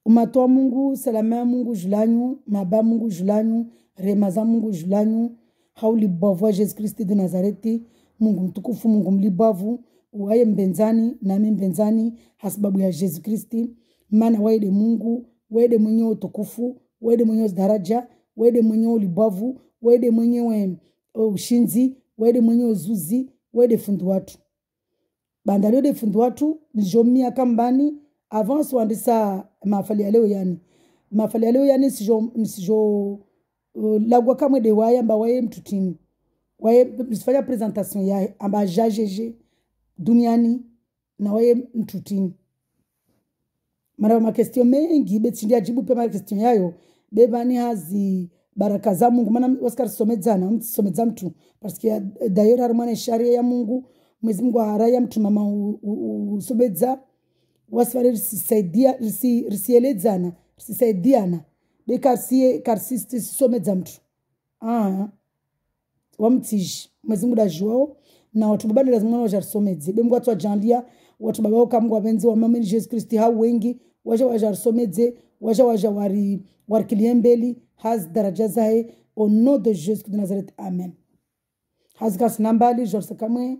Umatoa Mungu, salama ya Mungu julanyu, maba Mungu julanyu, remaza Mungu julanyu, hauli bavu wa Yesu Kristi de Nazareti, Mungu mtukufu, Mungu mlibavu, uwaye mbenzani, nami mbenzani, hasibabu ya Yesu Kristi, mana waede Mungu, waede mwenye utukufu, waede mwenye daraja, waede mwenye ulibavu, waede mwenye ushinzi, waede mwenye uzuzi, waede fundu watu. Bandalio de fundu watu, nijomia kambani, avance wandisa mafali ya leo yani. Mafali ya leo yani nisijo lagwa kamwe de waya mba waye mtutini. Waye nisifanya presentation ya amba jajeje duniani na waye mtutini. Mara ma question mengi betsindia jibu pe ma question yayo bebani hazi baraka za Mungu maana waskar somedzana mtu parce que d'ailleurs harmone sharia ya Mungu Mwezi Mungu haraya mtu mama usomedza wasifare risaidiana beka sie karsisti somedza mtu wamtishi Mwezi Mungu dajwao na watu babali lazima wajarisomedze bemgu watu wajandia watu babao kamgu wabenzi wa mama Yesu Kristi hao wengi wajarisomedze wari kiliembeli haz daraja zae au nom de Jésus de Nazareth amen haz kas nambali jorse kamwe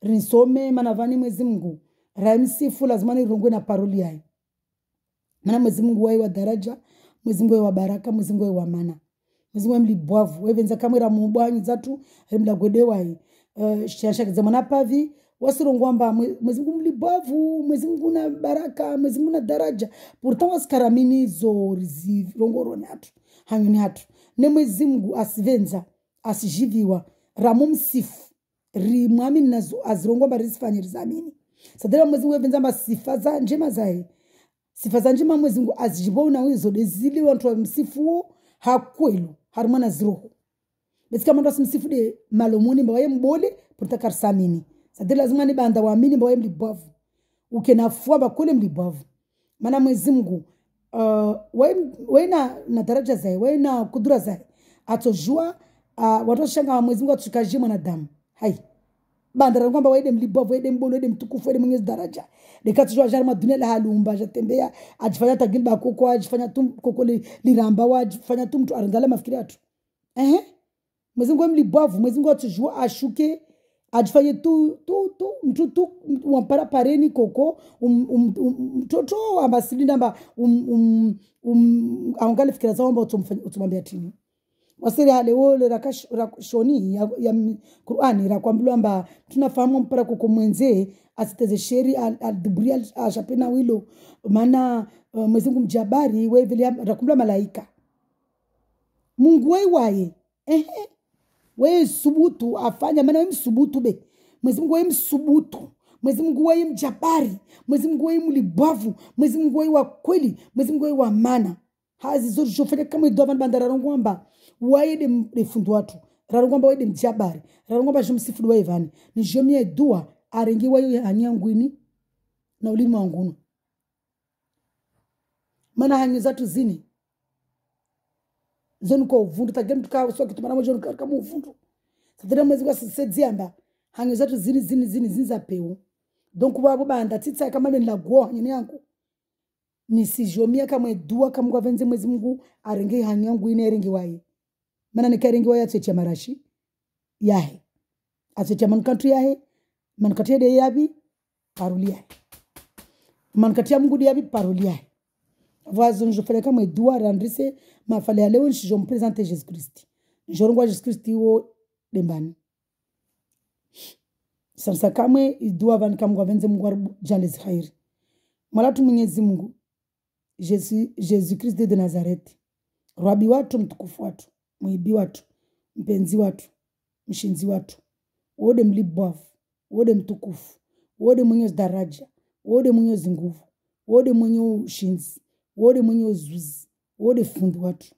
rinsome manavani Mwezi Mungu raimsifu lazima nirungwe na paroli yake maana Mwezi Mungu wao wa daraja Mwezi Mungu wa baraka Mwezi Mungu wa maana Mwezi Mungu mlibwavu wevenza kamera mubwanyi zatu rimla gwedewa shashaka zamana pavi wasirongwamba Mwezi Mungu mlibwavu Mwezi Mungu na baraka Mwezi Mungu na daraja pourtant waskaramini zo rizirongoro hatu hanyuni hatu ne Mwezi Mungu asivenza asijiviwa ramumsifu rimwami nazo azirongomba risifanyiriza amini sadera Mwezi Mungu wevenza masifa za njema zae sifa za njema Mwezi Mungu azijibona wizo dezili wantu wa msifu hakwelu harumana ziroho betika mando simsifu de malomoni mbaye mbole portakar samini sadera lazima ni banda waamini mbaye mlibavu ukenafua bakole mlibavu maana Mwezi Mungu waina na daraja zae waina kudura zae atojua watu shanga Mwezi Mungu atushikaje mwanadamu hai bandara kwamba waide mlibavu waide mbolo waide mtukufu waide mwenye daraja dekatujua jarma dunia la halumba jatembea ajifanya tagilba koko ajifanya tum koko liramba wajifanya tum mtu arangala mafikiri atu Mwezi Mungu mlibavu Mwezi Mungu atujua ashuke ajifanye tu mtu wampara pareni koko mtoto ambasilinda amba aungale fikira zao amba utumambia tini wasiri hale wole rakashoni ya Qur'ani rakwambiwa amba tunafahamu mpara koko mwenze asiteze sheri al-dubri al-shapena wilo maana Mwezi Mungu mjabari wewe rakumbula malaika Mungu wae wewe subutu afanya maana wewe msubutu be Mwezi Mungu wewe msubutu Mwezi Mungu wewe mjabari Mwezi Mungu wewe mlibavu Mwezi Mungu wewe wa kweli Mwezi Mungu wewe wa maana hazi zote jofanya kama idovan bandara rongwamba waide mfundu watu rarongwamba waide mjabari rarongwamba jomsifu wa Ivani ni jomie dua arengi wayo hanyangwini na ulimi wangu maana hanyo zatu zini zonu ko vundu tagem tuka so kitumana mojo kama uvundu sadira Mwezi Mungu asisedziamba hanyo zatu zini za peu donc babo banda titsa kama ni lagwo nyene yangu nisijomia kama dua kama kwa venze Mwezi Mungu arengi hanyangu ine arengi wayi mana nikarengi wayi atsecha marashi yahe atsecha mankatu yahe mankatu de yabi paruli yahe mankatu ya Mungu de yabi paruli yahe vazo njofanya kama dua randrise mafale ya leo njo mpresente Jesus Christ njorongwa Jesus Christ wo dembani sasa kama dua van kama kwa venze Mungu jales khair malatu Mwenyezi Mungu Jésus Christ de Nazareth rabi watu mtukufu watu mwibi watu mpenzi watu mshinzi watu wode mlibavu wode mtukufu wode mwenye daraja wode mwenye nguvu wode mwenye ushinzi wode mwenye uzuzi wode fundu watu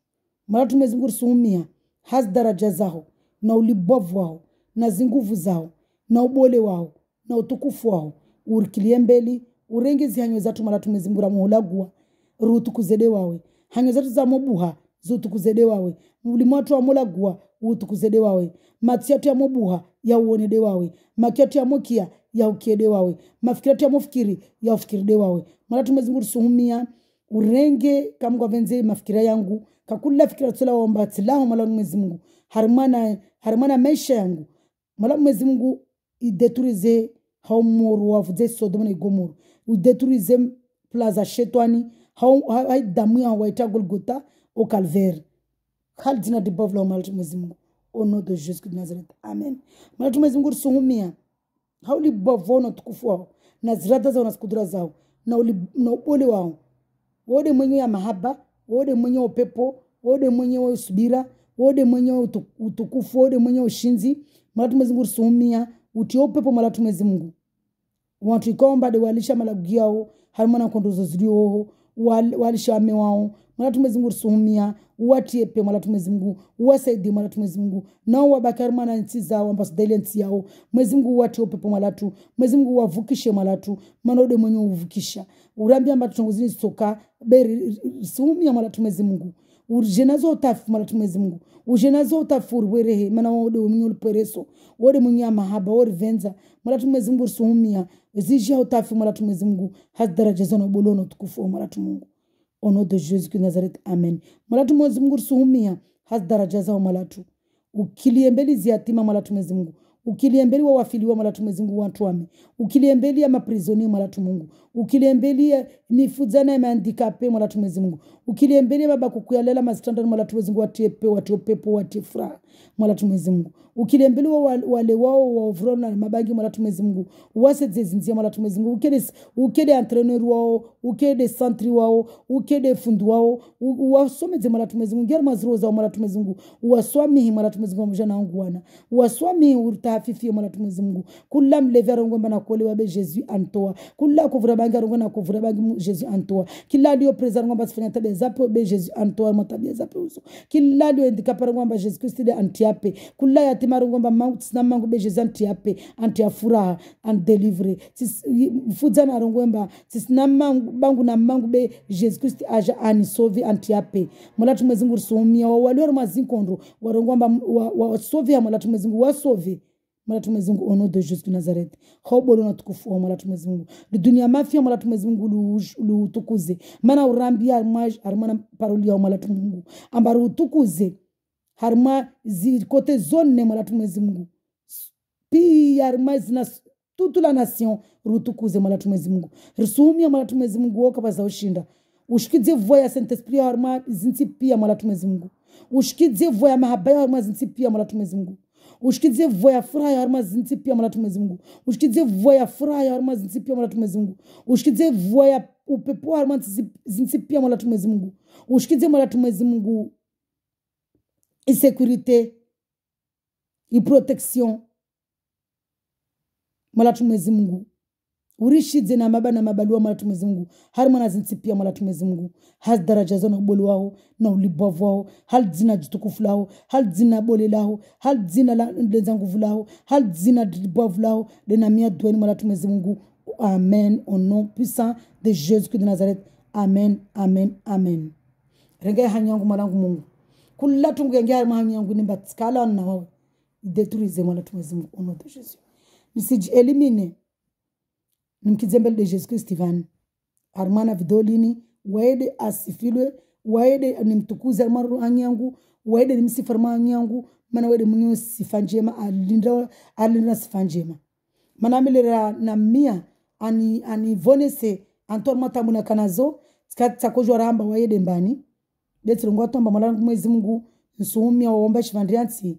malatu Mwezi Mungu sumia haz daraja zao na ulibavu wao na zinguvu zao na ubole wao na utukufu wao urikilie mbeli urengezi hanyo zatu malatu Mwezi Mungu ramuhulagua rutu kuzede wawe hanyo zatu za mobuha zutu kuzede wawe ulimatu wa molagua utu kuzede wawe matiatu ya mobuha ya uonede wawe makiatu ya mokia ya ukiede wawe mafikiratu ya mofikiri ya ufikiride wawe malatu Mwezi Mungu suhumia urenge kama kwa venze mafikira yangu kakula fikira tula omba tilaho mala Mwenyezi Mungu harimana maisha yangu mala Mwenyezi Mungu ideturize haumuru wavuze Sodoma na Gomora ideturize plaza shetani hai damu ya waita Golgotha au calvaire hal dina de bovla mala Mwenyezi Mungu au nom de Jésus de Nazareth amen mala Mwenyezi Mungu suhumia hauli bovono tukufu wao na zirada zao na skudura zao na upole wao wode mwenye ya mahaba wode mwenye upepo wode mwenye wa subira wode mwenye utukufu wode mwenye ushinzi mala Mwenyezi Mungu suhumia uti upepo mala Mwenyezi Mungu watu ikomba de walisha malagiao harmona kondozo zilio walisha ame wao mala Mwenyezi Mungu suhumia uwatie pe mala Mwenyezi Mungu uwasaidie mala Mwenyezi Mungu nao wabakari mana nchi zao ambassador nchi yao Mwenyezi Mungu uwatie pe mala tu Mwenyezi Mungu wavukishe mala tu maana ode mwenye uvukisha urambia mba tutongozini soka beri suhumia mala Mwenyezi Mungu urjenazo utafu mala Mwenyezi Mungu ujenazo utafu werehe maana ode mwenye ulipereso ode mwenye mahaba ode venza mala Mwenyezi Mungu suhumia zija utafu mala Mwenyezi Mungu has daraja zona bolono tukufu mala Mungu au nom de Jésus de Nazareth amen malatu Mwenyezi Mungu suhumia has daraja zao malatu ukiliembeli ziatima malatu Mwenyezi Mungu ukiliembeli wa wafiliwa malatu Mwenyezi Mungu watu wame ukiliembeli ya maprisoni malatu Mungu ukiliembeli ya mifuzana ya handicapé malatu Mwenyezi Mungu ukiliembeli ya baba kukuyalela mazitandani malatu Mwenyezi Mungu watiepe watiopepo watifra malatu Mwenyezi Mungu ukiliembeli wa wale wao wa ovrona mabangi malatu Mwenyezi Mungu waseze zinzia malatu Mwenyezi Mungu ukede entraîneur wao ukede centre wao ukede fundu wao wasomeze malatu Mwenyezi Mungu ngera mazroza malatu Mwenyezi Mungu waswami malatu Mwenyezi Mungu mjana wangu wana waswami urtafifi malatu Mwenyezi Mungu kullam levera ngomba na kolewa be Jésus antoa kulla kuvura banga ngomba na kuvura banga Jésus antoa kila dio president ngomba sifanya tabia zapo be Jésus antoa matabia zapo uso kila dio handicapé ngomba Jésus Christ de antiape kulla yatima ngomba mangu tsina mangu be Jésus antiape antiafura and deliver fudzana ngomba tsina mangu na mangu be Jésus Christ aja anisove antiape malatu Mwenyezi Mungu suhumia walioro mazinkondo warongomba wa sove malatu Mwenyezi Mungu wasove malatu Mwenyezi Mungu au nom de Jésus de Nazareth khobolo na tukufu malatu Mwenyezi Mungu dunia mafia malatu Mwenyezi Mungu lu tukuze mana urambia harma paroli ya malatu Mungu ambaru utukuze harma kote zone malatu Mwenyezi Mungu pi harma zina toute la nation rutukuze malatu Mwenyezi Mungu risumia malatu Mwenyezi Mungu okapaza ushinda ushikidze voya Saint Esprit harma zinti pia malatu Mwenyezi Mungu ushikidze voya mahaba harma zinti pia malatu Mwenyezi Mungu ushikidze voya furaha harma zinti pia malatu Mwenyezi Mungu ushikidze voya furaha harma zinti pia malatu Mwenyezi Mungu ushikidze voya upepo harma zinti pia malatu Mwenyezi Mungu ushikidze malatu Mwenyezi Mungu insécurité i protection malatu Mwenyezi Mungu urishidze na mabaluwa malatu Mwenyezi Mungu harma na zinti pia malatu Mwenyezi Mungu has daraja zona bolu wao na ulibavu wao hal zina jitukufu lao hal zina bole lao hal zina lenza nguvu lao hal zina libavu lao lena mia dueni malatu Mwenyezi Mungu amen au nom puissant de Jésus de Nazareth amen amen amen renga hanyangu malangu Mungu kula tungenge harma hanyangu ni batskala na wao détruisez malatu Mwenyezi Mungu au nom de Jésus nisiji elimine nimkizembele de Jésus Christ Ivan harmana vidolini waede asifilwe waede nimtukuze maru anyangu waede nimsifarma anyangu mana waede munyo sifanjema alinda sifanjema mana milera na mia ani vonese antor matambu na kanazo skata kojwa ramba waede mbani betro ngwatomba malangu Mwenyezi Mungu nsumia waomba shivandriansi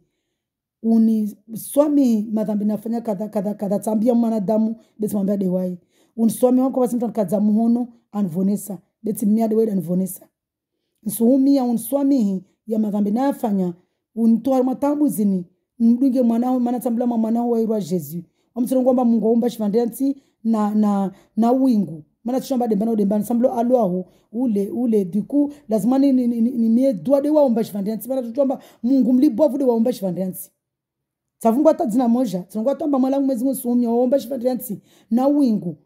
uni swami madhambi nafanya kadha tambia mwanadamu beti mwambia dewai uniswami wako basi mtu anakaza muhono anvonesa beti mia dewai anvonesa nsuhumia uniswami ya madhambi nafanya unitoa matambu zini mdunge mwanao maana tambula mwanao wa irwa Jésus amtiro ngomba Mungu omba shivandansi na wingu maana tushamba dembana samblo alwaho ule diku lazima ni mie dua de waomba shivandansi maana tutomba Mungu mlibovu de waomba shivandansi Savungwa tadzina moja, tsongwa tomba malangu Mwenyezi Mungu suumia waomba shivandansi na wingu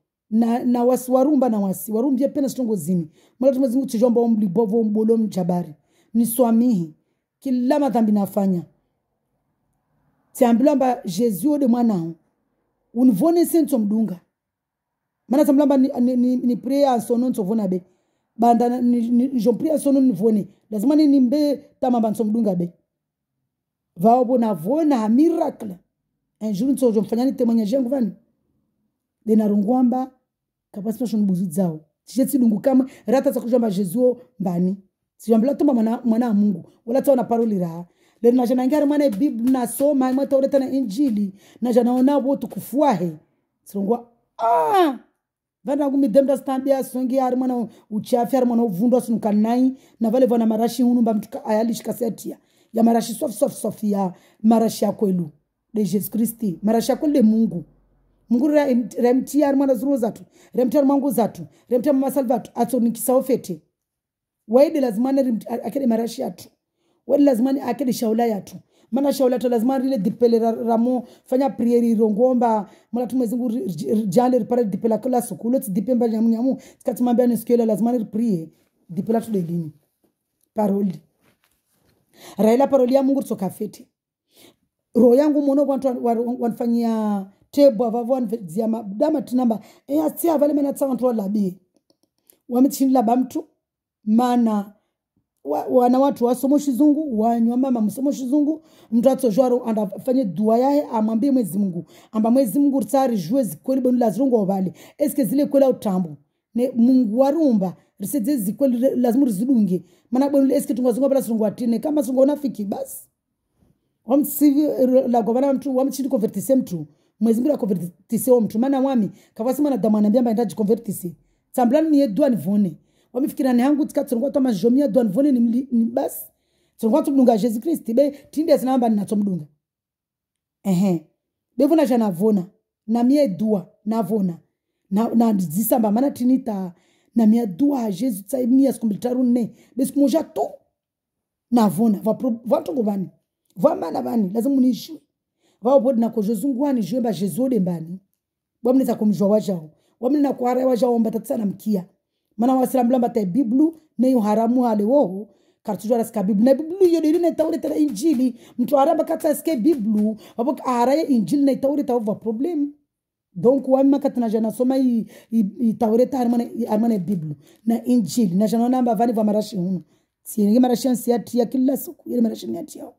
na wasiwarumba na wasi warumbie pena stongo zini mwala Mwenyezi Mungu tijomba omlibovu mbolo mjabari niswamihi kila madhambi nafanya tiambilamba Jésus ode mwanao univone sento mdunga mana tambilamba ni prayer son nom tovona be banda jompria sono nivone lazima nimbe tamamba nsomdunga be vao bona vona miracle un jour nso jomfanya nitemanya jangu vani dena rungwamba kapasita shonu buzu zao tisheti dungu kama rata za kujamba Jesu mbani sijambila tumba mwana wa Mungu wala taona paroli raha lero na jana ngari mwana Biblia na soma mwa taureta na Injili na jana ona wotu kufuahe sirongwa vana ngumi demda stambia songi ari mwana uchafi ari mwana uvundwa sunukanai na vale vana marashi hunumba mtuka ayali shikasetia ya marashi sof ya marashi ya kwelu de Jesus Christi marashi ya kwelu de Mungu remtia ari mwana zuru zatu remtia mangu zatu remtia mama salvatu ato nikisao fete waide lazimani akede marashi yatu waide lazimani akede shaula yatu mana shaula to lazimani rile dipele ramo fanya prieri rongomba mala tumezingu jale ripare dipela kula sukulo ti dipemba nyamu tikati mambia nisikiela lazimani prier dipela to delini paroli raila paroli ya Mungu tsoka fete roho yangu mono wanfanyia tebo avavo wanvedzia dama tinamba asia vale mena tsanto labi wamithinila bamtu mana wana watu wasomo shizungu wanywa mama msomo shizungu mtu atsojwaro andafanye dua yae amwambie Mwezi Mungu amba Mwezi Mungu ritsari jwe zikweli bonu lazirungo vale eske zile kwela utambo ne Mungu warumba risedze zikweli lazima rizidunge mana bonu eske tungazunga bala zirungo atine kama zungo unafiki basi wamsivi la govana mtu wamchini convertise mtu Mwezi Mungu akonvertise mtu mana wami kafasima na damu anambia mba ndaji convertise tsamblani ni edua nivone wamifikira ni hangu tikatsongwa to majomia dwan vone ni bas tsongwa tumdunga Jesus Christ be tinde zinamba ninatomdunga bevona jana vona na mie dua na vona na disamba mana tinita na mie dua Jesus tsai mia skumbilitaru ne besikumoja to na vona va tongo bani va mana bani lazima nishu va obodi na ko jozungwani jomba Jesus de mbani bwamneza kumjwa wajao wamnena kuara wajao mbatatsa mkia mana wasira mlamba ta Biblu ne haramu hale wo kartujwa raska Biblu na Biblu yo dine taureta na Injili mtu araba kata ske Biblu wabok araye Injili na taureta over problem donc wamma katana jana soma i taureta armane Biblu na Injili na jana namba vani va marashi hunu si marashi siati ya kila siku ile marashi niati yao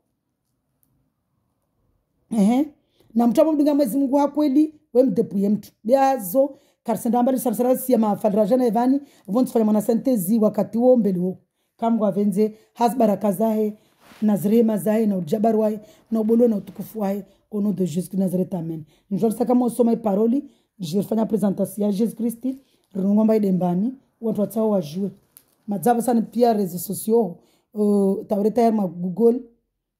na mtu abudunga Mwezi Mungu hakweli wemdepuye mtu biazo karsenda ambali sarsara siya mafadrajana evani vontu fanya mwana sentezi wakati wo mbele wo kamgwa venze hasbaraka zahe nazrema zahe na ujabaru wae na ubolo na utukufu wae au nom de Jésus Nazareth amen njol saka mo soma paroli je fanya presentation ya Jesus Christ runongomba idembani watu watao wajue madzaba sana pia reseaux sociaux taureta ya Google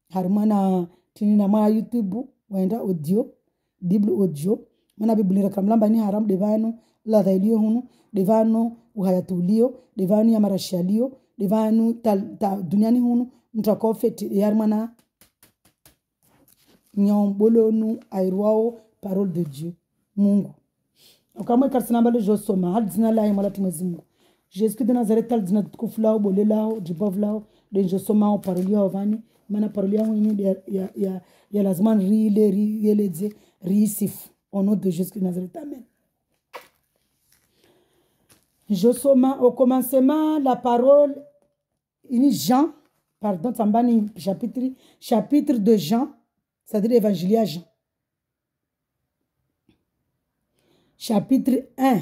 harmana tinina ma YouTube waenda audio Bible audio mana Biblia kamlamba ni haram devano la dhailio hunu devano uhayatulio devano ya marashalio devano ta duniani hunu mtakofeti yarmana nyombolonu airwao parole de Dieu Mungu kama karsina mbale josoma hadi zina la imala Mwezi Mungu Jesus de Nazareth tal zina tukufulao bolelao jibovlao de josoma parole ya vani mana parole ya hunu ya lazima rile risif au nom de Jésus de Nazareth amen. Josoma au commencement la parole in Jean pardon tambani chapitre de Jean c'est-à-dire évangile à Jean chapitre 1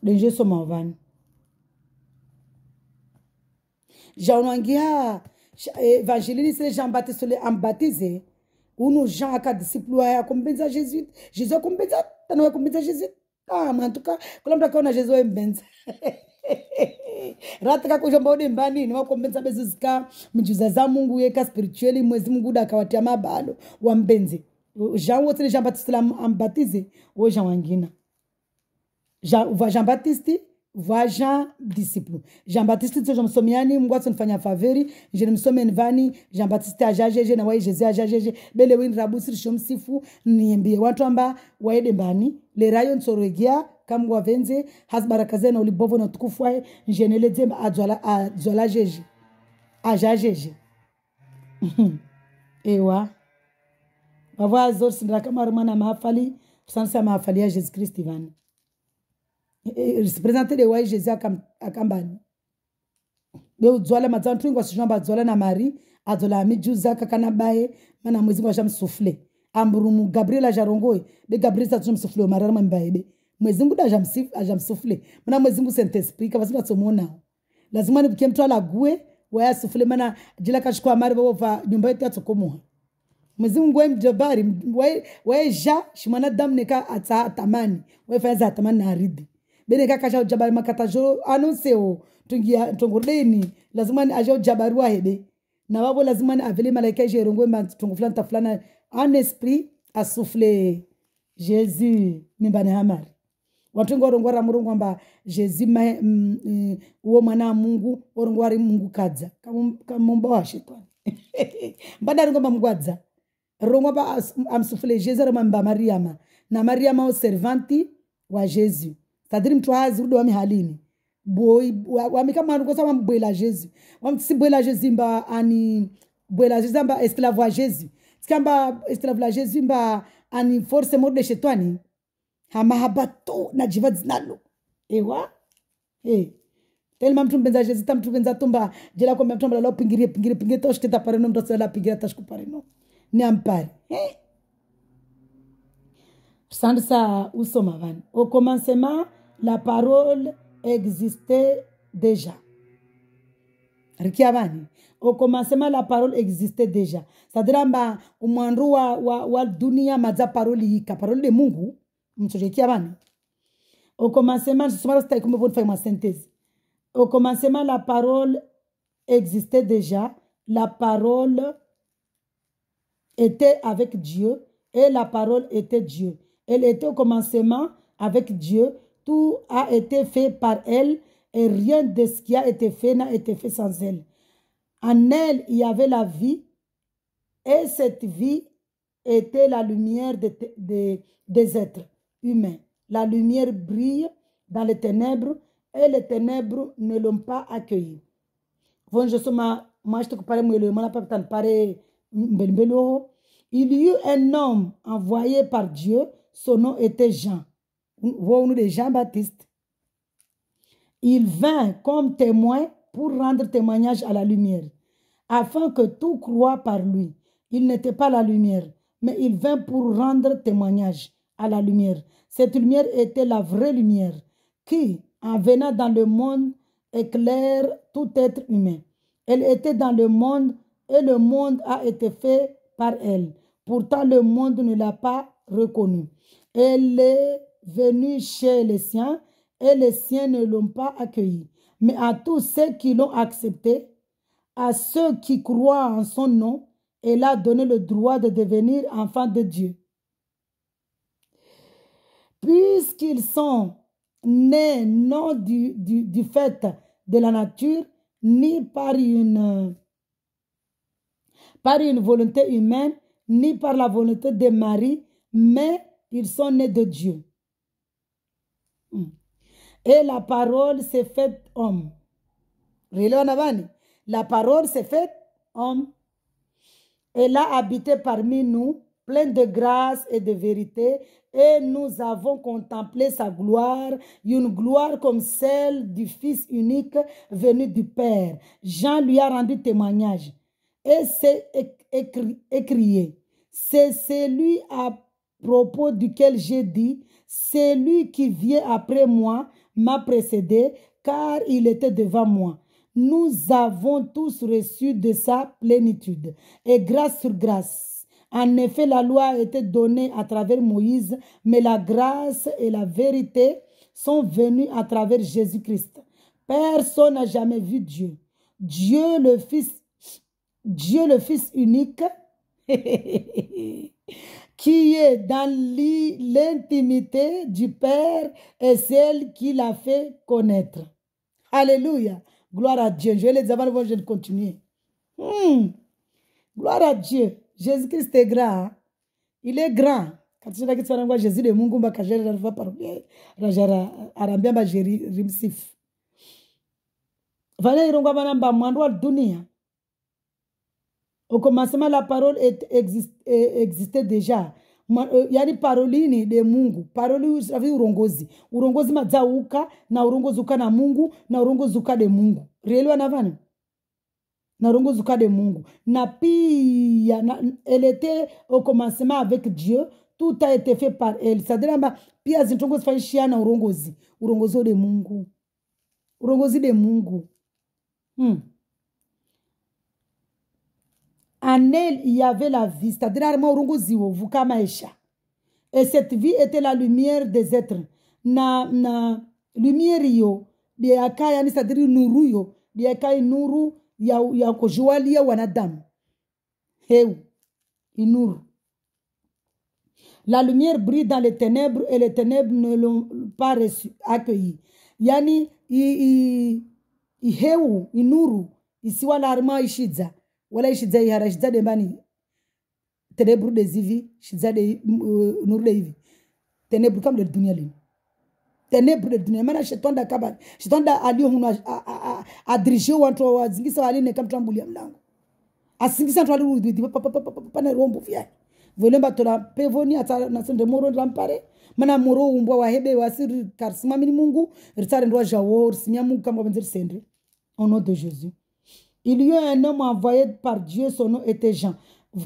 de Josoma van Jean wangia évangile c'est Jean-Baptiste le baptisé uno Jean aka disciple ya kumbenza Jesus kumbenza tano kumbenza Jesus mantuka kula mtu akaona Jesus mbenza rata kujomba ode mbani ni wakombenza bezuzika mjuza za Mungu yeka spiritually Mwezi Mungu akawatia mabalo wa mbenzi Jean wote Jean-Baptiste la baptisé o Jean wangina Jean-Baptiste va Jean disciple Jean-Baptiste tso msomiani Mungu atsonifanya favori je nimsome nvani Jean-Baptiste ajajeje na wai Jesus ajajeje bele win rabusiri shomsifu niambie watu amba waede mbani le rayon nsorogia kamgwa venze hasbaraka zena ulibovo na tukufu wae njenele zemba adzwala jeje ajajeje ewa bava azor sindra kama rumana mahafali sansa mahafali ya Jesus Christ vani se présenter de wai Jésus akambani be udzwala matsantu ngo sijamba dzwala na Marie adzola amijuza kakana bae mana mwezi ngo shamsufle amburumu Gabriel jarongoe be Gabriel tsatsum sufle marara mambae be mwezi ngo ajamsufle mana mwezi ngo Saint Esprit kabasina tsomona lazima nibuke mtu alague waya sufle mana jila kashikwa mari bova nyumba yetu yatsokomoha mwezi ngo mjabari waya ja shimana damneka atsa tamani waya faza tamani na aridi bene kakasha jabari makatajo anonseo tungia tongordeni lazima ni ajo jabari wa hebe na wabo lazima ni avele malaika jerongo matungu fulani tafulana en esprit a souffler Jésus mimbane hamari watu ngorongora murungu amba Jésus uwo mwana wa Mungu orongwari Mungu kadza kamumba wa shetani mbada ngomba mgwadza rongo ba amsouffler Jésus remamba Mariama na Mariama o servanti wa Jésus c'est-à-dire mtu hazi rudo wami halini boy wami kama ngosa wambwela Jésus wamsibwela Jésus mba ani bwela Jésus mba esclave wa Jésus sikamba esclave la Jésus mba ani force mode shetani hama habato na jivadzi nalo ewa tellement mtu mbenza Jésus mtu mbenza tumba jela kwa mtu mbala pingirie toshkita pareno mtu sala pingira tashku pareno ni ampare sans ça où sommes avant au commencement la parole existait déjà. Rikiavani. Au commencement, la parole existait déjà. C'est-à-dire, au mwandu wa dunia maza parole yika. Parole de Mungu. Rikiavani. Au commencement, je suis comme vous faire ma synthèse. Au commencement, la parole existait déjà. La parole était avec Dieu. Et la parole était Dieu. Elle était au commencement avec Dieu. Tout a été fait par elle et rien de ce qui a été fait n'a été fait sans elle. En elle, il y avait la vie et cette vie était la lumière des êtres humains. La lumière brille dans les ténèbres et les ténèbres ne l'ont pas accueillie. Il y eut un homme envoyé par Dieu, son nom était Jean. Voyons-nous de Jean-Baptiste. Il vint comme témoin pour rendre témoignage à la lumière, afin que tout croie par lui. Il n'était pas la lumière, mais il vint pour rendre témoignage à la lumière. Cette lumière était la vraie lumière qui, en venant dans le monde, éclaire tout être humain. Elle était dans le monde et le monde a été fait par elle. Pourtant, le monde ne l'a pas reconnue. Elle est venue chez les siens et les siens ne l'ont pas accueillie. Mais à tous ceux qui l'ont accepté, à ceux qui croient en son nom, elle a donné le droit de devenir enfants de Dieu. Puisqu'ils sont nés non du fait de la nature, ni par une volonté humaine, ni par la volonté de Marie, mais ils sont nés de Dieu. Et la parole s'est faite homme. La parole s'est faite homme. Elle a habité parmi nous, pleine de grâce et de vérité, et nous avons contemplé sa gloire, une gloire comme celle du Fils unique venu du Père. Jean lui a rendu témoignage et s'est écrié. C'est celui à propos duquel j'ai dit, celui qui vient après moi m'a précédé, car il était devant moi. Nous avons tous reçu de sa plénitude, et grâce sur grâce. En effet, la loi a été donnée à travers Moïse, mais la grâce et la vérité sont venues à travers Jésus-Christ. Personne n'a jamais vu Dieu. Dieu le Fils unique, qui est dans l'intimité du Père et celle qui l'a fait connaître. Alléluia. Gloire à Dieu. Je vais les avoir, je vais continuer. Gloire à Dieu. Jésus-Christ est grand. Hein? Il est grand. Quand tu as Jésus de Mungu bakajera va parler rajara arambia ba jeri rimsif. Vale ironga banamba mwandwa dunia. Au commencement, la parole existait déjà. yani parolini de Mungu. Paroli savi urongozi. Urongozi madzauka na urongozi uka na Mungu na urongozi uka de Mungu. Rielewa navani? Na urongozi uka de Mungu. Na pia elle était au commencement avec Dieu. Tout a été fait par elle. C'est-à-dire pia zintongozi faishia na urongozi. Urongozi de Mungu. Urongozi de Mungu. En elle, il y avait la vie. C'est-à-dire, et cette vie était la lumière des êtres. Na lumière yo, de akaya ni c'est-à-dire nuru yo, de akaya nuru ya kojualia wanadamu. Heu, inuru. La lumière brille dans les ténèbres et les ténèbres ne l'ont pas reçu, accueilli. Yani, heu, inuru, isiwa larma ishidza. Wala ishidza ihara shidza de bani ténèbres des ivi shidza de nuru de ivi ténèbres comme de dunia lini ténèbres de dunia mana shetonda kabali shetonda alio hunu a dirige watu wazingisa waline kama tambulia mlango asingisa watu wali pana rombo vya volemba tola pevoni ata na sende moro ndampare mana moro umbwa wa hebe wasiri karisma mini Mungu ritare ndo jawo simya Mungu kama benzeri sendre au nom de Jésus. Il y a un homme envoyé par Dieu, son nom était Jean.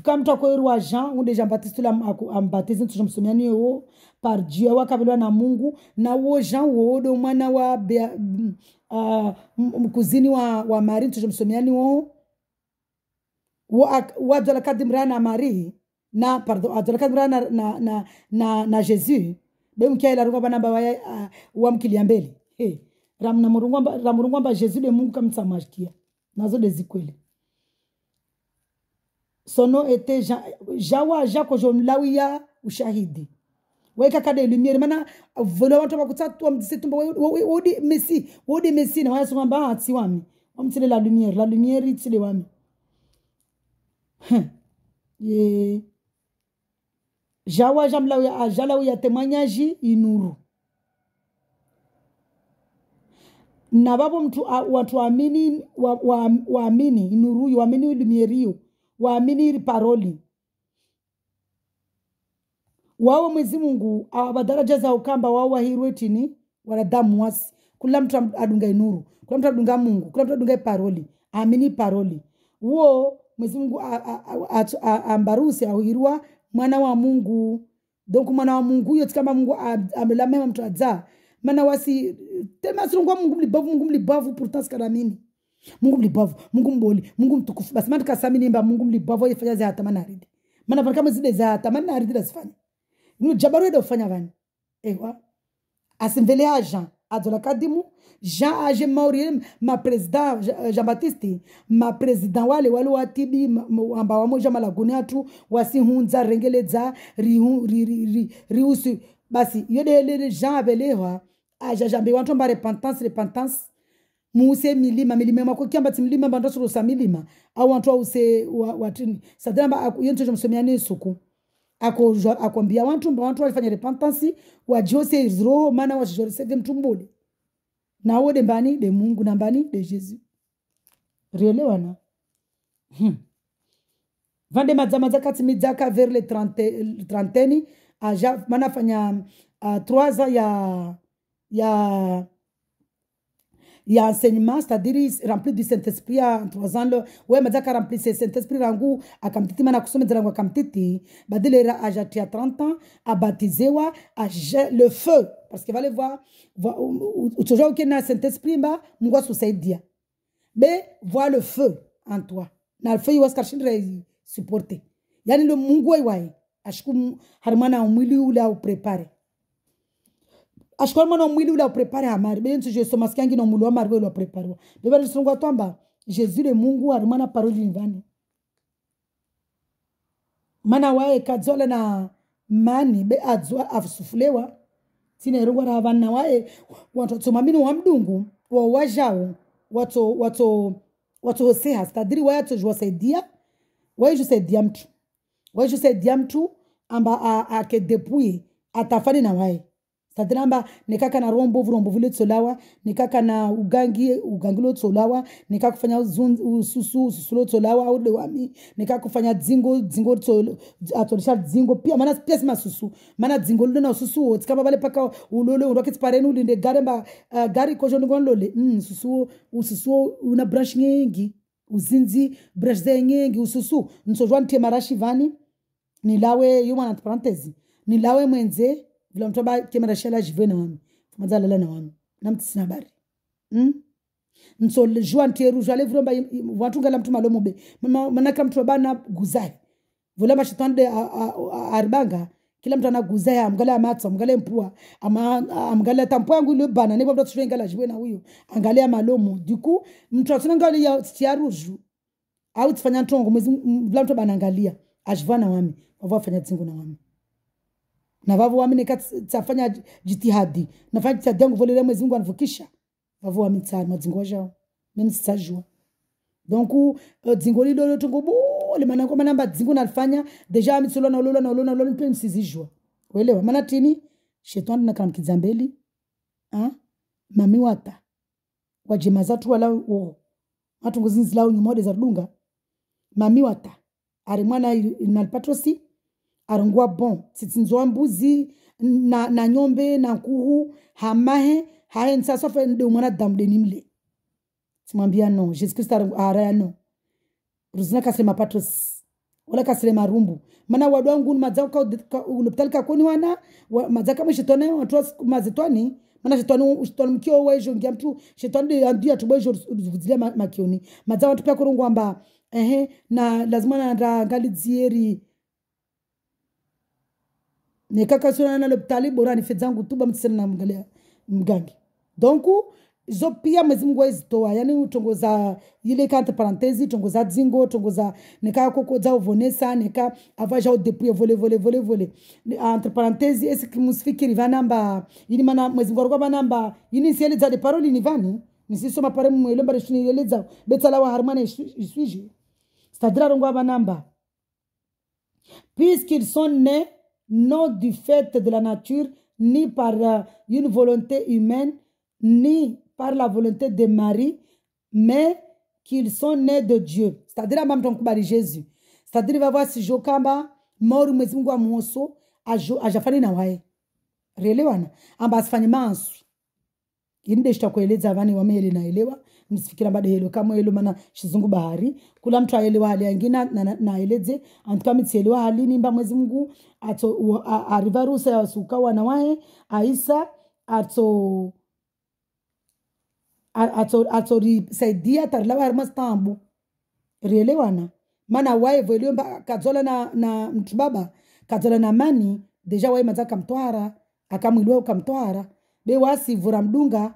Comme tu as Jean, ou de Jean-Baptiste, a baptisé, tu me souviens, par Dieu, wa kabelwa na Mungu, na wo Jean, wo do mwana wa mkuzini wa Marie, tu me souviens, wa dola kadimra na Marie, na, pardon, dola kadimra na Jésus, be mkia ila runga banamba wa mkiliambeli. Hey, ramurungwamba Jésus de Mungu kama msamashtia. Nazo dezikweli. Son nom était Jawa Jako Jomlawia ushahidi. Weka kade lumiere mana volo watu wakutatu wamdisetumba wodi Messi na waya sumamba ati wami. Wamtile la lumiere itile wami. Ye Jawa Jamlawia ajalawia témoignage inuru. Na babo mtu watu waamini waamini inuru waamini lumierio waamini paroli wao Mwenyezi Mungu abadaraja za ukamba wao wahirwetini wanadamu wasi kula mtu adunga inuru kula mtu adunga Mungu kula mtu adunga paroli amini paroli wao Mwenyezi Mungu ambarusi ahirwa mwana wa Mungu donc mwana wa Mungu yote kama Mungu amelama mtu adza mana wasi tema sirungwa Mungu mlibavu pourtant skaramini Mungu mlibavu Mungu mboli Mungu mtukufu basi maana kasamini mba Mungu mlibavu yefanya za hatamana aridi mana vanka mzide za hatamana aridi lazifanya ni jabaru ndio ufanya vani ewa asimvele agent adola kadimu Jean age Mauriel ma président Jean-Baptiste ma président wale watibi amba wamoja malaguni atu wasihunza rengeleza riusu basi yode les gens abelewa ajajambe wantu mba repentance muuse milima mako kiamba timilima bando suru milima au wantu ause watini sadamba yento jomsomiane suku akwambia wantu walifanya repentance wajose zro mana wajose mtumbole na wode mbani de Mungu na mbani de Jésus rielewana vande mazamaza kati midzaka vers les trentaine aja manafanya 3 ans ya enseignement, c'est-à-dire rempli du Saint-Esprit en 3 ans. Ouais, mazaka rempli ce Saint-Esprit rangu akamtiti mana kusome rangu akamtiti badilera ajati à 30 ans a baptisé wa le feu parce que va le voir toujours qu'il na Saint-Esprit ba Mungu asusaidia be voir le feu en toi na le feu waskashindra supporter yani le Mungu wai ashku harmana mwili ule au prepare ashko mwana mwili ule au prepare amari be ntu je soma skangi no mwili wa mari ule au prepare be bali sungu twamba Jésus le Mungu harmana parole ndani mana wae kadzola na mani be adzwa afsufulewa tine rugwa ravana wae watu tsomamini wa mdungu wa wajao watu hoseha stadiri wae tojwa saidia wae jo saidia mtu amba ake depuis atafani na wae Sadiramba nikaka na rombo vile tsolawa, nikaka na ugangi lo tsolawa, nikaka kufanya ususu lo tsolawa au wami, nikaka kufanya dzingo tsolo atolisha dzingo pia maana pia sima susu. Maana dzingo lo na ususu wote kama vale paka ulole uroketi parenu linde garemba gari kojo ngolole. Ususu una brush nyingi, uzinzi brush ze nyingi ususu. Nsojwa ntie marashi vani, nilawe yuma na parentesi. Nilawe mwenze vila mtu ba kemera shala jive na wami mazala la na wami namtisi na bari nso jua nteru jale vromba watu ngala mtu malomo be manaka mtu bana guzai vula mashatande arbanga kila mtu anaguzai amgala matsa amgala mpua amgala tampua yangu ile bana nebo mtu ngala jive na huyo angalia malomo duku mtu atunangali ya tiaruju au tfanya ntongo mwezi vula mtu bana angalia ajivana wami wafanya tsingu na wami na vavu wami nikatafanya jitihadi nafanya jitihadi yangu volele mwezi Mungu anivukisha vavu wami tsari madzingo wajao mimi sitajua donc dzingo lido tungo bole maana kwa namba dzingo nalifanya deja wami tsolo na ulolo nipe msizijua uelewa maana tini shetani nakam kizambeli mami wata wajema zatu wala watu ngozinzi lao nyumode za dunga mami wata ari mwana inalpatrosi arongwa bon sitsinzwa mbuzi na nyombe na kuhu hamahe hae nsasa fa ndio mwana damde nimle simwambia no Jesus Christ araya no ruzina kasema patos wala kasema rumbu maana wadu wangu mazao ka uloptalika koni wana mazaka mshetone watu mazetwani maana shetani mkio wejo ngia mtu shetani ndio atubejo vuzilia makioni mazao watu pia kurungwa mba na lazima na ngalizieri nekaka sona na lopitali bora ni fedzangu tuba mtsena na mgalia mgangi donc zo pia mwezi Mungu ezitoa yani utongoza ile kante parentesi tongoza dzingo tongoza nekaka kokoza uvonesa neka avaja au depuis voler entre parenthèses est-ce que musfikiri vanamba ini mana mwezi Mungu alikuwa namba ini siele za de parole ni vani nisisoma pare mwelomba reshini eleza betala wa harmane iswije c'est-à-dire rongo banamba puisqu'ils sont nés non du fait de la nature, ni par une volonté humaine, ni par la volonté de Marie, mais qu'ils sont nés de Dieu. C'est-à-dire, à Mamton Kubari Jésus. C'est-à-dire, il va voir si Jokamba, mort ou Mezingu à Mousso, à Jafani Nawae. Rélewana. Ambasfani Mansu. Inde shtakueleza vani wameelewa elewa msifikira baada hilo kama hilo maana shizungu bahari kula mtu aelewa hali nyingine naeleze antuka mtielewa hali nimba mwezi Mungu ato arivarusa ya suka wanawae aisa ato saidia tarlawa armastambu rielewana maana wae voliomba kazola na mtu baba kazola na mani deja wae mazaka mtwara akamwilwa ukamtwara be wasi vura mdunga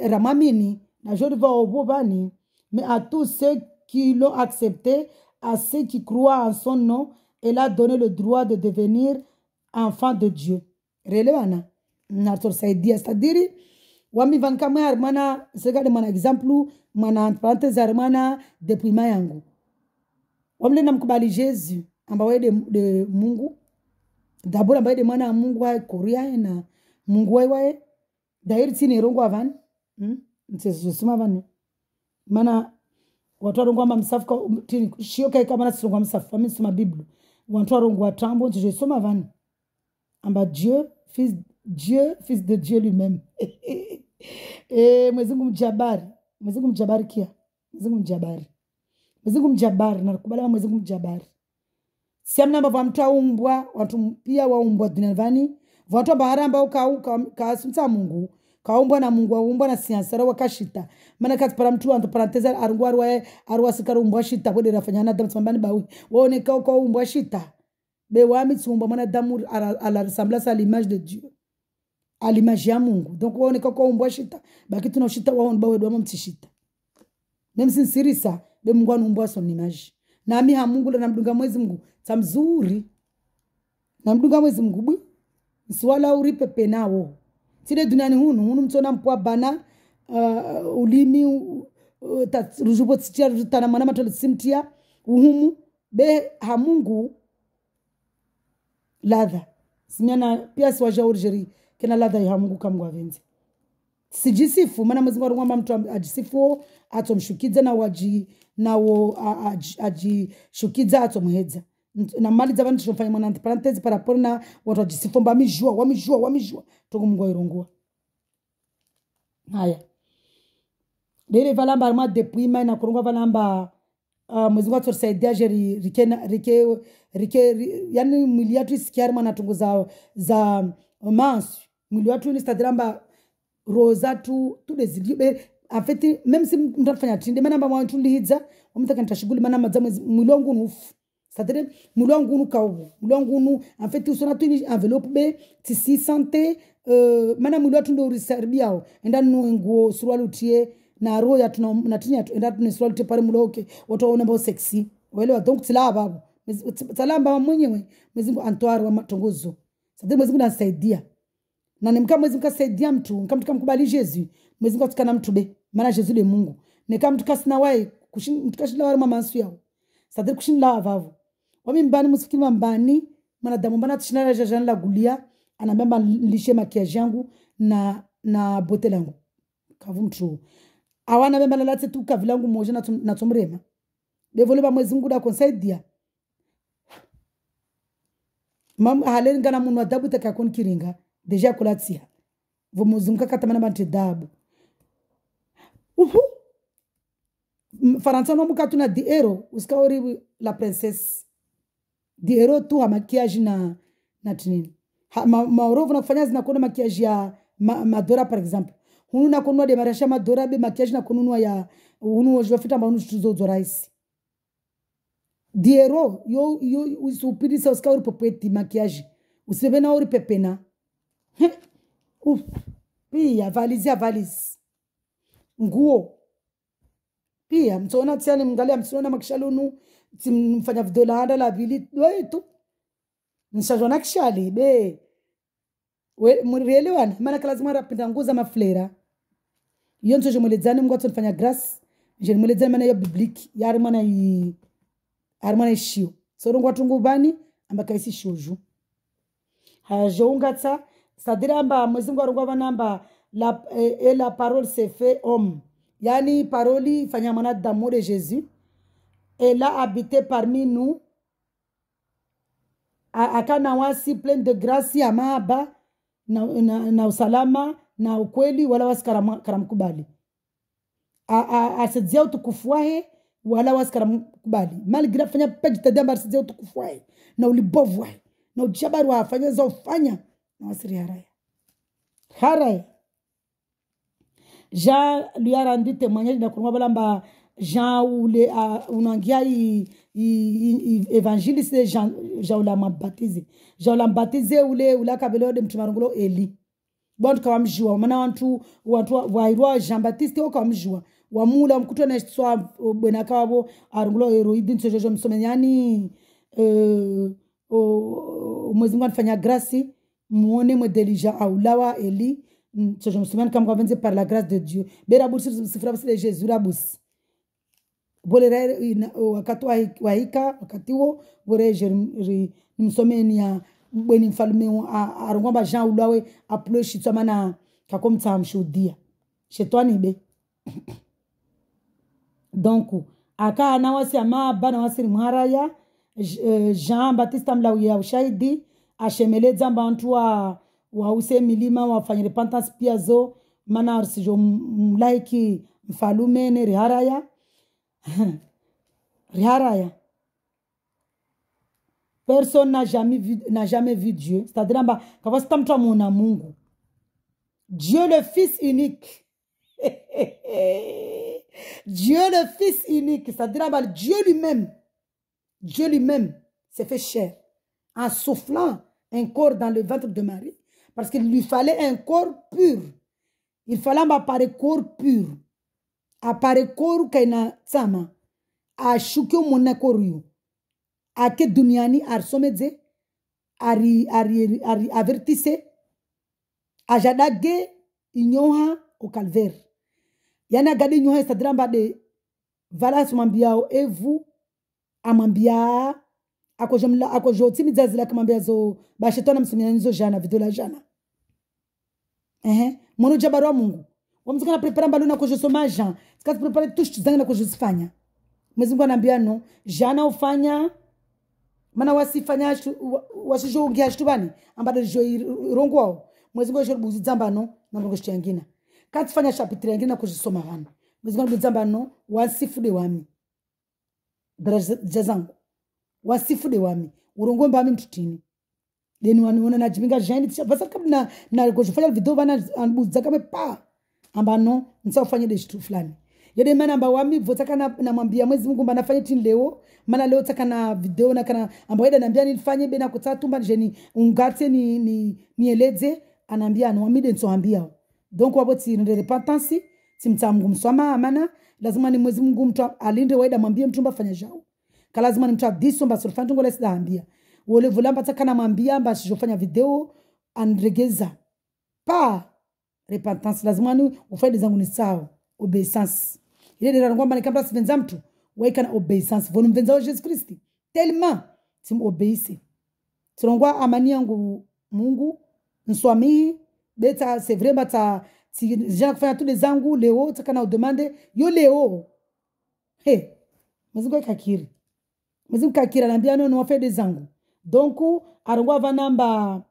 ramamini na jodi va obobani mais à tous ceux qui l'ont accepté à ceux qui croient en son nom elle a donné le droit de devenir enfant de Dieu relewana na torsaidia c'est-à-dire wami vankama hermana segade mana exemple mana parenthèse hermana depuis mayangu wamle namkubali Jésus ambaye de Mungu d'abord ambaye de mwana Mungu wa Korea na Mungu wae dairi tini rongo avan nsema vani mana watu rongo amba msafuka tini shioka kama na rongo msafuka mimi soma Biblia watu rongo wa tambo je soma vani amba Dieu fils de Dieu lui-même mwezi Mungu mjabari kia mwezi Mungu mjabari na kubala mwezi Mungu mjabari siamna mbava mtu aumbwa watu pia waumbwa dinavani watu baharamba kaasumta Mungu kaumbwa na Mungu aumbwa na siansara wakashita maana kati para mtu ando parentesa arungwa arwasikara umbwa shita bode rafanyana damu sambani bawi waone kwa umbwa shita be wami tsumba mwana damu à la ressemblance à l'image de Dieu à l'image ya Mungu donc waone kwa umbwa shita baki tunashita waone bawe do mtishita même si sirisa be Mungu anumbwa son image na mimi ha Mungu na mdunga mwezi Mungu tamzuri na mdunga mwezi Mungu bwi swala uripe penao sile duniani hunu mtona mpwa bana ulimi rujubo tsitia rutana mana matolo simtia uhumu be hamungu ladha simiana pia siwaja urjeri kena ladha ya Mungu kama wavenzi sijisifu maana Mwenyezi Mungu arungwa mtu ajisifu atomshukidza na waji nawo ajishukidza atomhedza na mali za vantu zvinofanya mwana entre parenthèse par rapport na watu ajisifu mba wamijua tongo Mungu airongwa haya lele valamba arma depuis mai na kurungwa valamba Mwenyezi Mungu atusaidia jeri rike yani mwili yetu isikiari mwana tungu za mansu mwili wetu ni stadiramba roza tu dezilibe en fait même si mtafanya tinde mana mba mwantu lihidza wamtaka nitashuguli mana madzamu mwili wangu nufu c'est-à-dire mwili wangu nukawu mwili wangu nu en fait usona tu ni enveloppe be tisi santé mana mwili wetu ndo riserbiao enda nguo suruali utie na roho ya tunatinya enda tuniswali utie pale mloke watu waona bao sexy waelewa donc tila babu talamba mwenyewe Mwenyezi Mungu antwara wa matongozo c'est-à-dire Mwenyezi Mungu anasaidia na nimkama Mwenyezi Mungu asaidia mtu kama tukamkubali Yesu Mwenyezi Mungu atukana mtu be maana Yesu ni Mungu ni kama tukasina wae mtukashila wale mama ansu yao c'est-à-dire kushinda vavu wami mbani msikini mbani maana damu mbana tushina jana la gulia anabamba lishe makiaji yangu na bote langu kavu mtu awana bamba lalate tu kavilangu moja na tumrema devole ba Mwenyezi Mungu da konsaidia mam halen ngana munwa dabu takakon kiringa deja kulatia vumuzunguka katamana bantu dabu Faransa no mukatu na diero uskaori la princesse diero tu ha makiaji na tinini maorovu na kufanya zinakuona makiaji ya madora par exemple hunu na kunua de marasha madora be makiaji na kununua ya hunu wajofita mba hunu tuzo raisi diero yo usupiri sa uskaori popeti makiaji usibena ori pepena pia valise nguo pia mtona tsiani mngalia mtona makishalunu mfanya vidola handa la vili wetu nishajona kishali be we murielewana maana lazima rapinda nguza maflera iyo nzo jemulezani mngu atonfanya grace jemulezani maana ya biblique yari mana shio sorongo atungu bani ambaka isi shoju hajongatsa sadiramba Mwenyezi Mungu arongwa banamba la parole s'est fait homme yani paroli fanya mana d'amour de Jésus elle a habité parmi nous akana wasi plein de grâce ya mahaba na usalama na ukweli wala wasikaramkubali asedzia utukufu wae wala wasikaramkubali malgré fanya page tadamba asedzia utukufu wae na ulibovu wae na ujabaru afanya za ufanya na wasiri haraya Jean lui a rendu témoignage de kuruma balamba Jean ou les unangia évangéliste Jean la baptisé Jean la baptisé ule kabelo de mtumarungulo Eli bon kwa mjua maana watu wairwa Jean Baptiste kwa mjua wamula mkuto na swa bwana kabo arungulo heroidi nsojojo msomenyani Mwenyezi Mungu anafanya grâce muone modelija aulawa Eli je me souviens comme on par la grâce de Dieu berabus sifra de Jésus rabus bolere wakati waika wakati wo bore nimsomenia bweni mfalme arungwa Jean ulawe aploshi tsama kakomtsa mshudia shetani be donc aka na wasi ama bana wasiri mharaya Jean Baptiste mlawi ya ushahidi ashemeleza bantu wa use milima wafanya repentance pia zo mana arsijo mlaiki mfalume ne riharaya personne n'a jamais vu Dieu c'est-à-dire amba kavasi tamtu amona Mungu Dieu le fils unique Dieu le fils unique c'est-à-dire amba Dieu lui-même s'est fait chair en soufflant un corps dans le ventre de Marie parce qu'il lui fallait un corps pur. Il fallait un corps pur. Apare corps kaina tsama. A shukyo mona koryo. A ke duniani arsomedze. Ari avertise. A jadage inyoha au calvaire. Yana gade inyoha estadramba de vala sumambiao evu amambia ako jotimi zazila kamambia zo bashetona msumina nizo jana vidola jana Mwana jabarwa Mungu. Wamzika prepara mbalo na kujisoma Jean. Sika prepara tush zangu na kujisifanya. Mwezi Mungu anambia no, jana ufanya mana wasifanya wasijongea shtubani ambado jo rongo wao. Mwezi Mungu jobuzi zamba no na ngo shangina. Kati fanya chapitre yangina na kujisoma hano. Mwezi Mungu zamba no wasifude wami. Jazangu. Wasifude wami. Urongo mbami mtutini. Deni wanaona na jiminga jani basa kabla na kujifanya video bana anbuza kama pa ambano nsafanye de shitu fulani yede mana amba wami votaka na mwambia Mwezi Mungu bana fanye tin leo mana leo taka na video na kana amba yeda anambia nilifanye bena kutatumba jeni ungate nieleze anambia no wami de nsoambia donc waboti ni repentance simtamgu msoma amana lazima ni Mwezi Mungu mtu alinde weda mwambie mtu mbafanya jao kala lazima ni mtu adisomba surfantu ngola sidaambia wole volamba taka na mwambia amba sijofanya video andregeza pa repentance lazima ni ufanye zangu ni sawa obeisance ile ndio ngomba ni kama sivenza mtu waika na obeisance vonu mvenza wa Jesus Christ tellement sim obeisi tunongwa amani yangu Mungu nswami beta c'est vrai bata si jana kufanya tous les zangu leo taka na demande yo leo mzigo kakiri mzigo kakiri anambia no wafanye des zangu donc arongwa vanamba.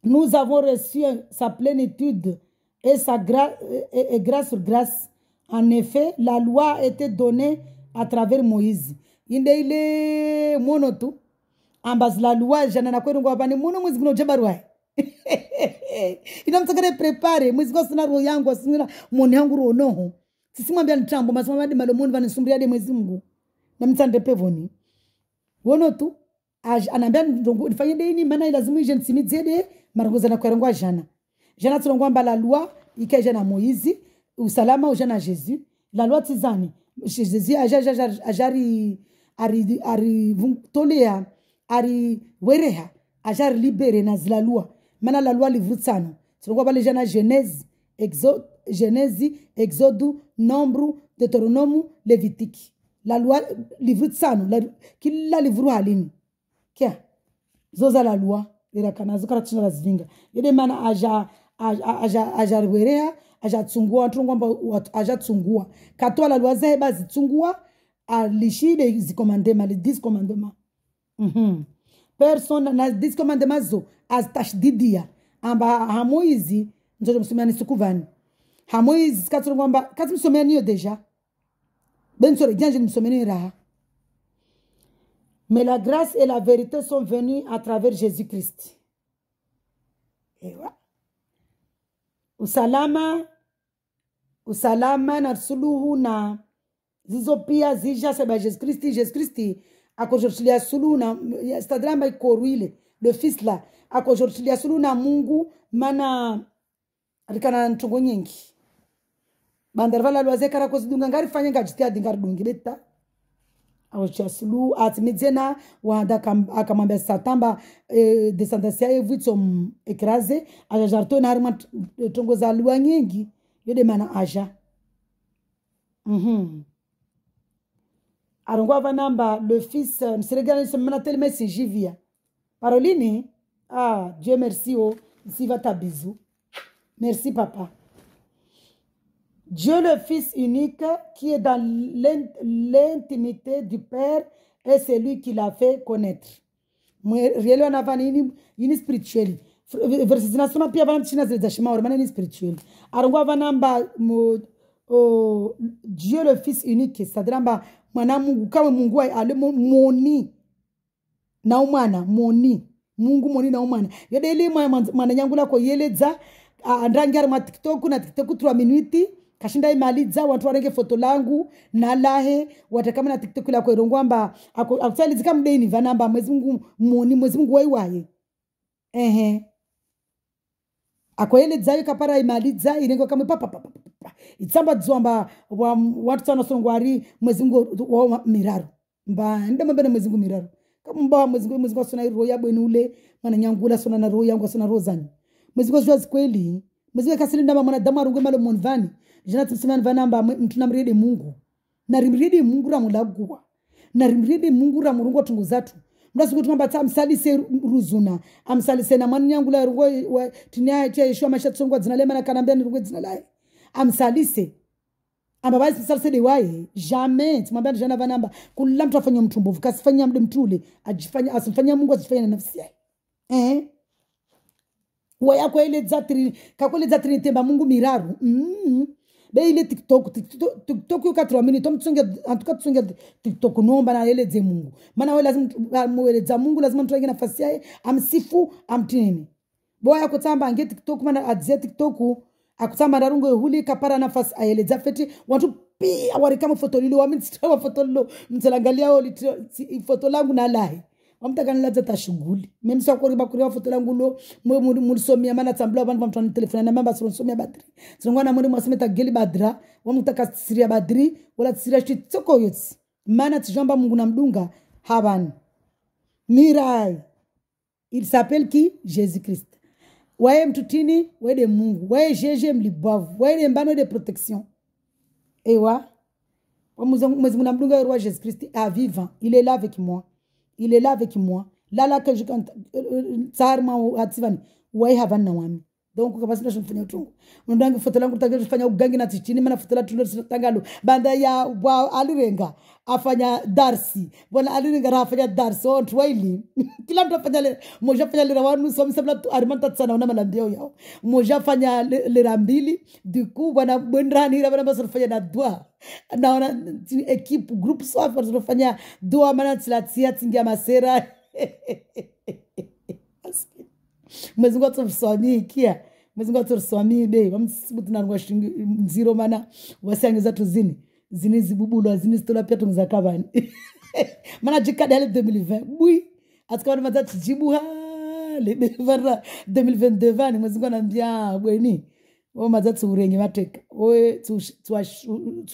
Nous avons reçu sa plénitude et sa grâce sur grâce. En effet, la loi a été donnée à travers Moïse. Inde ile monotu ambas la loi jana na kwenu ngwabani mono Mwezi Mungu jabarwa. Ina mtakare prepare Mwezi Mungu sana roho yangu asina moni yangu roho noho. Sisi mwambia nitambo masema hadi malomoni vanisumburia de Mwezi Mungu. Na mtande pevoni. Wono tu anambia ndongo nifanye deni maana lazima je nsimizede marangoza na kwerengwa jana tulongwa mbala loi ikaje na Moizi usalama ujana Jesus la loi tizani Jesus ajari ari tolea ari wereha ajari libere na zila loi maana la loi livrutsano tulongwa bale jana Genèse Exode Nombre Deutéronome Lévitique la loi livrutsano kila livru halini kia zoza la loi ila kana zikara tuna lazinga yede mana aja rwerea aja tsungua ngomba aja tsungua katoa la loi za bazi tsungua alishide zikomandema les 10 commandements personne na 10 commandements zo as tashdidia amba hamoizi njojo msomani sukuvani hamoizi katoro ngomba katimsomani yo deja bensore janje msomani raha. Mais la grâce et la vérité sont venues à travers Jésus-Christ. Ewa. Usalama na suluhu na zizo pia zija seba Jésus Christ akojortilia suluhu na stadrama ikoruile le fils là akojortilia suluhu na Mungu mana rikana ntongo nyingi. Bandarvala lwaze kara kozidunga ngari fanya ngajitia dingar dungi beta. Awachasulu atimidzena wanda akamwambia satamba descendancia yevuitsom ekraze ajajarto na harima tongo za lua nyingi yode mana aja arongwa vanamba le fils msiregana semana tellement singivia Paroline Dieu merci ici va ta bisou merci papa. Dieu le Fils unique qui est dans l'intimité du Père est celui qui l'a fait connaître. Réellement on a une spirituelle. Verset zinasoma pia vana china zile za shima ormana ni spirituelle. Arongwa vanamba Dieu le Fils unique sadrambà mwana Mungu kama Mungu ale moni na umwana moni Mungu moni na umwana. Yode ile mwana nyangula ko yeleza andrangyar ma TikTok na TikTok 3 minutes. Kashinda imaliza watu warenge foto langu na lahe watakama na TikTok la kwerongwa mba akusali zika mdeni vanamba Mwezi Mungu moni Mwezi Mungu waiwaye akoyele dzayo kapara imaliza irengo kama papa itsamba dzomba watu sana songwari Mwezi Mungu wa miraro mba ndema bene Mwezi Mungu miraro kama mba Mwezi Mungu sona roho yabwe ni ule mwana nyangula sona na roho yangu sona roho zanyu Mwezi Mungu jwazi kweli Mwezi Mungu kasili ndama mwana damu arungwe malo monvani jana tusimani vanamba mtu namrede Mungu na rimrede Mungu ramulagwa na rimrede Mungu ramurungwa tungu zatu mnasiku tumamba amsalise ruzuna amsalise na mwana yangu la rugo tinia tia Yeshua masha tsongwa dzina lema na kanambia ni rugo dzina lae amsalise ambabazi msalise de wae jamais tumwambia jana vanamba kula mtu afanya mtumbovu kasifanya mde mtule ajifanya asifanya Mungu asifanya na nafsi yake waya kwa ile zatri kakole zatri temba Mungu miraru be ile TikTok yo 4 minutes mtsonge antuka tsonge TikTok nomba na ile ze Mungu maana wewe lazima mueleza Mungu lazima mtu aingie nafasi yake amsifu amtini boya kutamba ange TikTok maana adze TikTok akutamba ndarungo huli kapara nafasi aeleza feti watu pia wari kama foto lilo wamitsitawa foto lilo mtsalangalia wali foto langu na lahi wamtaka nilaza tashughuli mimi sio kuriba kuriwa foto langu lo mulisomia maana tambla abantu mtu telefona na mamba sio badri singwana mwende mwasemeta geli badra wamtaka siria badri wala siria chitsoko yotsi maana tijamba Mungu na mdunga habani mirai il s'appelle qui Jésus-Christ wae mtutini wede Mungu wae jeje mlibavu wae mbano de protection ewa mwezi mna mdunga roi Jésus-Christ a vivant il est là avec moi. Il est là avec moi. Là que je compte tsarma ativani wai havana wami. Donc kwa sababu tunafanya utungu. Undangi foto langu tutaka kufanya ugangi na tichini maana foto la tulotangalo banda ya wa alirenga afanya darsi. Bona alirenga afanya darsi on twaili. Kila mtu afanya le moja fanya le rawanu so msabla arimanta tsana una malambio yao. Moja fanya le rambili du coup bwana bwendrani bwana basa fanya na dua. Naona equipe group sofa tunafanya dua maana tilatia tingia masera. Mwezi ngoto mswami kia mwezi ngoto mswami be wamsibutu na ngwa shingi nziro mana wasangiza tuzini zini zibubulwa zini stola pia tunza kabani mana jikada ya 2020 bui atakawa maza tijibu le 2022 vani mwezi ngwa nambia bweni o maza tsurenge mateka we tu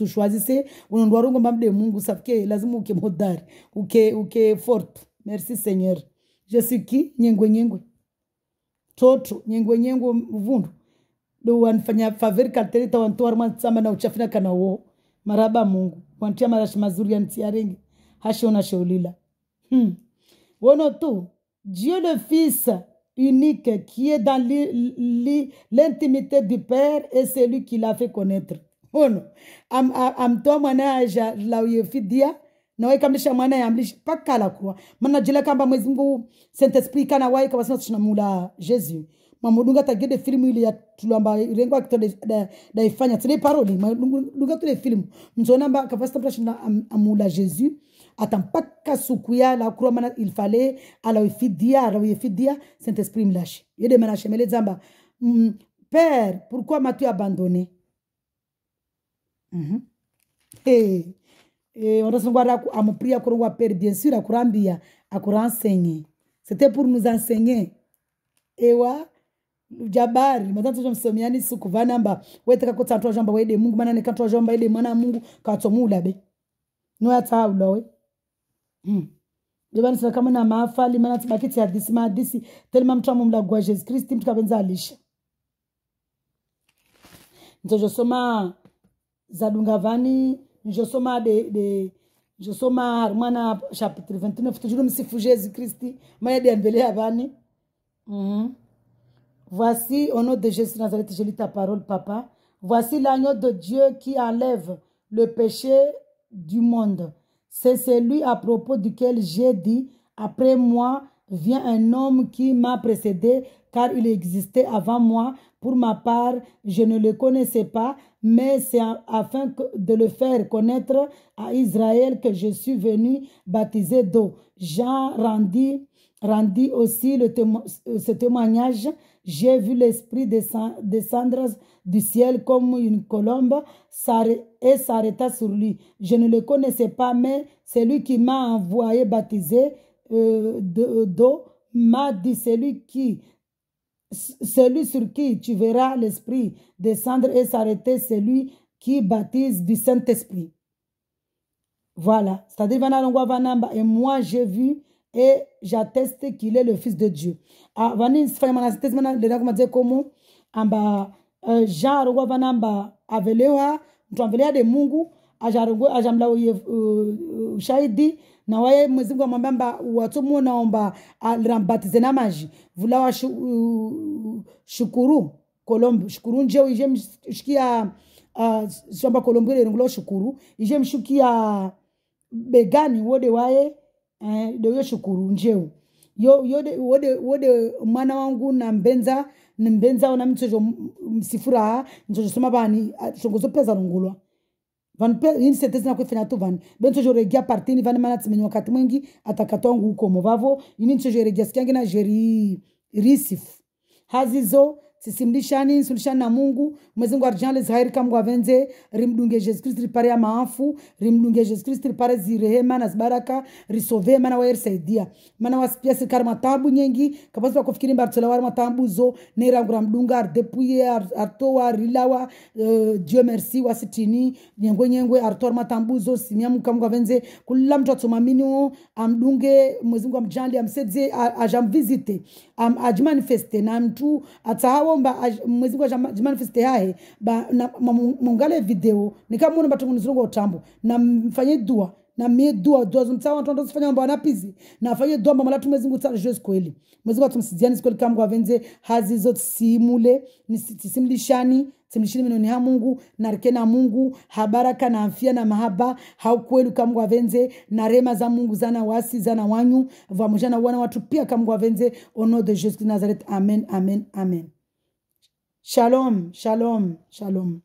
choisissez unondwa rungo mamde Mungu safike lazima uke modari uke fort merci Seigneur je suis qui nyengwe toto nyengwe vundu do wanfanya favor kalterita wantu warma tsama na uchafina kana wo maraba Mungu wantia marashi mazuri yantia rengi hashona shaulila wono tu Dieu le Fils unique qui est dans l'intimité du Père et celui qui l'a fait connaître wono amtoa mwana aja la uyefidia na wai kamlisha mwana ya amlishi paka la kwa maana jela kamba Mwenyezi Mungu Saint Esprit kana wai kwa sababu tunamula Jesus mamudunga tagede filmu ile ya tulamba rengo akitode da ifanya tele parole madunga tele filmu mzona mba kapasita prashina amula Jesus atampaka sukuya la kwa maana il fallait alawifidia Saint Esprit mlashi yede maana shemele zamba Père pourquoi m'as-tu abandonné on a amupria kurungwa Père bien sûr akurambia akurenseigner c'était pour nous enseigner ewa jabari matanto jomsomiani suku vanamba wetaka kutantwa jamba wede Mungu maana nikatwa jamba ile mwana Mungu katomula be no ata ulowe jabani sasa kama na maafali maana tibakiti hadisi tellement mtu amumla gwa Jesus Christ mtu kabenza alisha ndio soma zadunga vani je soma Romana chapitre 29 toujours msifu Jésus Christ maede ambele abani voici au nom de Jésus Nazareth je lis ta parole papa voici l'agneau de Dieu qui enlève le péché du monde c'est celui à propos duquel j'ai dit après moi vient un homme qui m'a précédé car il existait avant moi. Pour ma part, je ne le connaissais pas, mais c'est afin de le faire connaître à Israël que je suis venu baptiser d'eau. Jean rendit aussi ce témoignage. J'ai vu l'Esprit descendre du ciel comme une colombe et s'arrêta sur lui. Je ne le connaissais pas, mais c'est lui qui m'a envoyé baptiser d'eau m'a dit celui sur qui tu verras l'Esprit descendre et s'arrêter, celui qui baptise du Saint-Esprit. Voilà. C'est-à-dire, et moi j'ai vu et j'atteste qu'il est le Fils de Dieu. Jean rogwa vanamba avelewa mtu avelea de Mungu ajarogwa ajamla ushahidi na waye Mwenyezi Mungu amwambia watu munaomba rambatize na maji vulawa shukuru kolombo shukuru njeo ije mshikia shamba kolombo ile ngulo shukuru ije mshukia begani wode waye doyo shukuru njeo wode mwana wangu na mbenza ona mtojo msifura mtojo soma bani shongozo peza rungulwa van pe ini setezi na kufanya tu van bento jo regia partini van manati menyo wakati mwingi atakatongu huko movavo ini mtojo regia sikiangi na jeri risif hazizo sisimlishani sulishani na Mungu Mwenyezi Mungu arjale zahiri kama wavenze rimdunge Jesus Christ ripare ya maafu rimdunge Jesus Christ ripare zirehema na zibaraka risove mana wa ersaidia mana waspia sikari matabu nyengi kapasi wa kufikiri mbartola wari matabu zo nera ngura mdunga ardepuye artowa rilawa Dieu merci wasitini nyengwe artowa matabu zo simyamu kama wavenze kula mtu atumamini amdunge Mwenyezi Mungu amjali amsedze ajamvisite ajmanifeste na mtu atahawa Mwenyezi Mungu ajimanifeste hae ba mungale video nikamwona batungu nizungu utambo na mfanye dua na mie dua zumtawa watu wanafanya mambo wanapizi na afanye dua mama latu Mwenyezi Mungu tsara Yesu kweli Mwenyezi Mungu atumsidiani kweli kama wavenze hazi zote simule nisimlishani simlishini minoni ha Mungu na rikena Mungu habaraka na afia na mahaba haukweli kama wavenze na rema za Mungu zana wasi zana wanyu vamujana wana watu pia kama wavenze au nom de Jésus de Nazareth amen amen amen. Shalom, shalom, shalom.